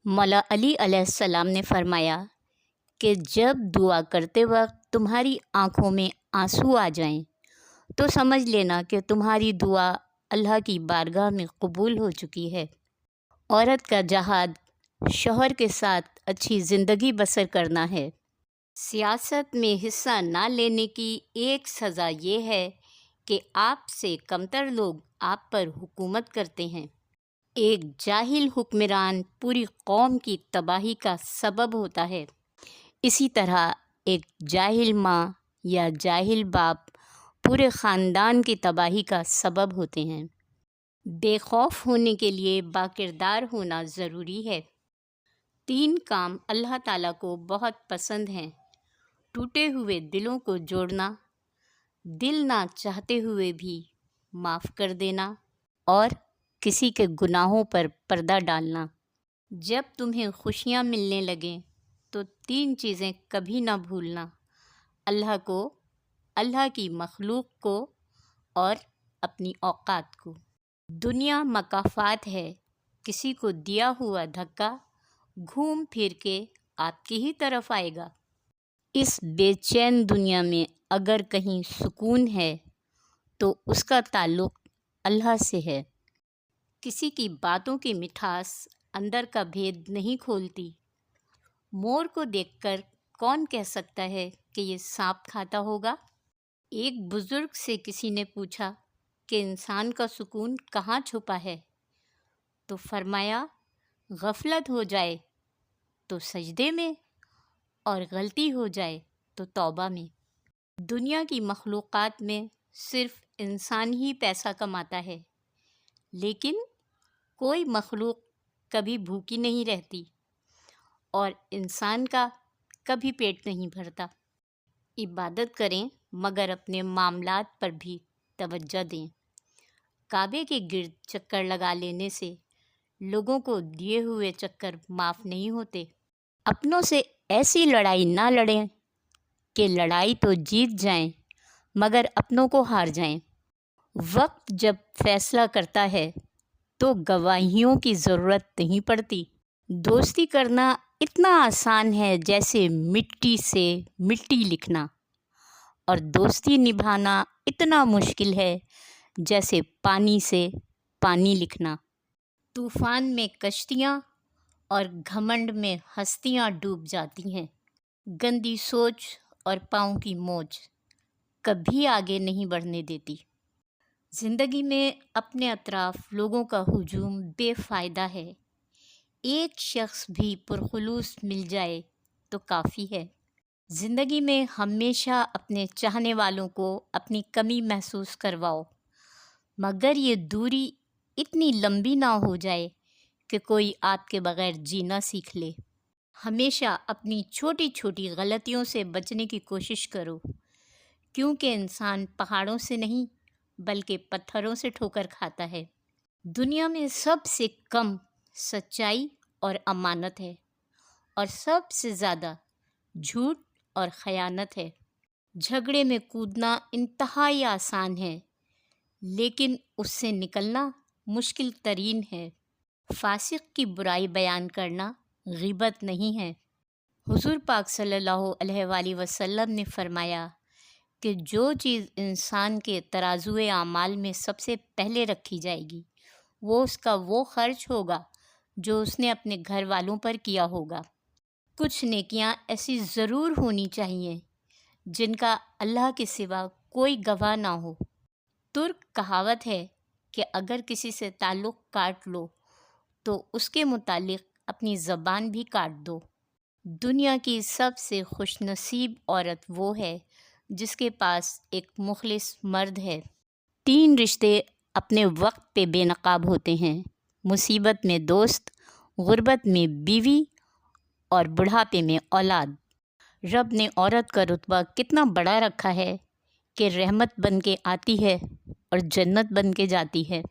मौला अली अलैहिस्सलाम ने फरमाया कि जब दुआ करते वक्त तुम्हारी आँखों में आंसू आ जाएं, तो समझ लेना कि तुम्हारी दुआ अल्लाह की बारगाह में कबूल हो चुकी है। औरत का जहाद शौहर के साथ अच्छी ज़िंदगी बसर करना है। सियासत में हिस्सा ना लेने की एक सज़ा ये है कि आपसे कमतर लोग आप पर हुकूमत करते हैं। एक जाहिल हुक्मरान पूरी कौम की तबाही का सबब होता है। इसी तरह एक जाहिल माँ या जाहिल बाप पूरे ख़ानदान की तबाही का सबब होते हैं। बेखौफ होने के लिए बाकिरदार होना ज़रूरी है। 3 काम अल्लाह ताला को बहुत पसंद हैं: टूटे हुए दिलों को जोड़ना, दिल ना चाहते हुए भी माफ़ कर देना और किसी के गुनाहों पर पर्दा डालना। जब तुम्हें खुशियाँ मिलने लगें तो 3 चीज़ें कभी ना भूलना: अल्लाह को, अल्लाह की मखलूक को और अपनी औकात को। दुनिया मकाफ़ात है, किसी को दिया हुआ धक्का घूम फिर के आपकी ही तरफ आएगा। इस बेचैन दुनिया में अगर कहीं सुकून है तो उसका ताल्लुक़ अल्लाह से है। किसी की बातों की मिठास अंदर का भेद नहीं खोलती। मोर को देखकर कौन कह सकता है कि ये सांप खाता होगा? एक बुज़ुर्ग से किसी ने पूछा कि इंसान का सुकून कहाँ छुपा है, तो फरमाया, गफलत हो जाए तो सजदे में और गलती हो जाए तो तौबा में। दुनिया की मखलूक़ात में सिर्फ़ इंसान ही पैसा कमाता है, लेकिन कोई मखलूक कभी भूखी नहीं रहती और इंसान का कभी पेट नहीं भरता। इबादत करें मगर अपने मामलात पर भी तवज्जो दें। काबे के गिर्द चक्कर लगा लेने से लोगों को दिए हुए चक्कर माफ़ नहीं होते। अपनों से ऐसी लड़ाई ना लड़ें कि लड़ाई तो जीत जाएं मगर अपनों को हार जाएं। वक्त जब फैसला करता है तो गवाहियों की ज़रूरत नहीं पड़ती। दोस्ती करना इतना आसान है जैसे मिट्टी से मिट्टी लिखना, और दोस्ती निभाना इतना मुश्किल है जैसे पानी से पानी लिखना। तूफ़ान में कश्तियाँ और घमंड में हस्तियाँ डूब जाती हैं। गंदी सोच और पाँव की मोच कभी आगे नहीं बढ़ने देती। ज़िंदगी में अपने अतराफ लोगों का हुजूम बेफ़ायदा है। एक शख्स भी पुरखुलूस मिल जाए तो काफ़ी है। ज़िंदगी में हमेशा अपने चाहने वालों को अपनी कमी महसूस करवाओ, मगर ये दूरी इतनी लंबी ना हो जाए कि कोई आपके बग़ैर जीना सीख ले। हमेशा अपनी छोटी छोटी गलतियों से बचने की कोशिश करो, क्योंकि इंसान पहाड़ों से नहीं बल्कि पत्थरों से ठोकर खाता है। दुनिया में सबसे कम सच्चाई और अमानत है और सबसे ज़्यादा झूठ और ख़यानत है। झगड़े में कूदना इंतहाई आसान है, लेकिन उससे निकलना मुश्किल तरीन है। फासिक की बुराई बयान करना ग़ीबत नहीं है। हुज़ूर पाक सल्लल्लाहु अलैहि वसल्लम ने फरमाया कि जो चीज़ इंसान के तराज़ुए आमाल में सबसे पहले रखी जाएगी वो उसका वो खर्च होगा जो उसने अपने घर वालों पर किया होगा। कुछ नेकियां ऐसी ज़रूर होनी चाहिए जिनका अल्लाह के सिवा कोई गवाह ना हो। तुर्क कहावत है कि अगर किसी से ताल्लुक़ काट लो तो उसके मुतालिक अपनी ज़बान भी काट दो। दुनिया की सबसे खुशनसीब औरत वो है जिसके पास एक मुखलिस मर्द है। 3 रिश्ते अपने वक्त पे बेनकाब होते हैं: मुसीबत में दोस्त, गुर्बत में बीवी और बुढ़ापे में औलाद। रब ने औरत का रुतबा कितना बड़ा रखा है कि रहमत बन के आती है और जन्नत बन के जाती है।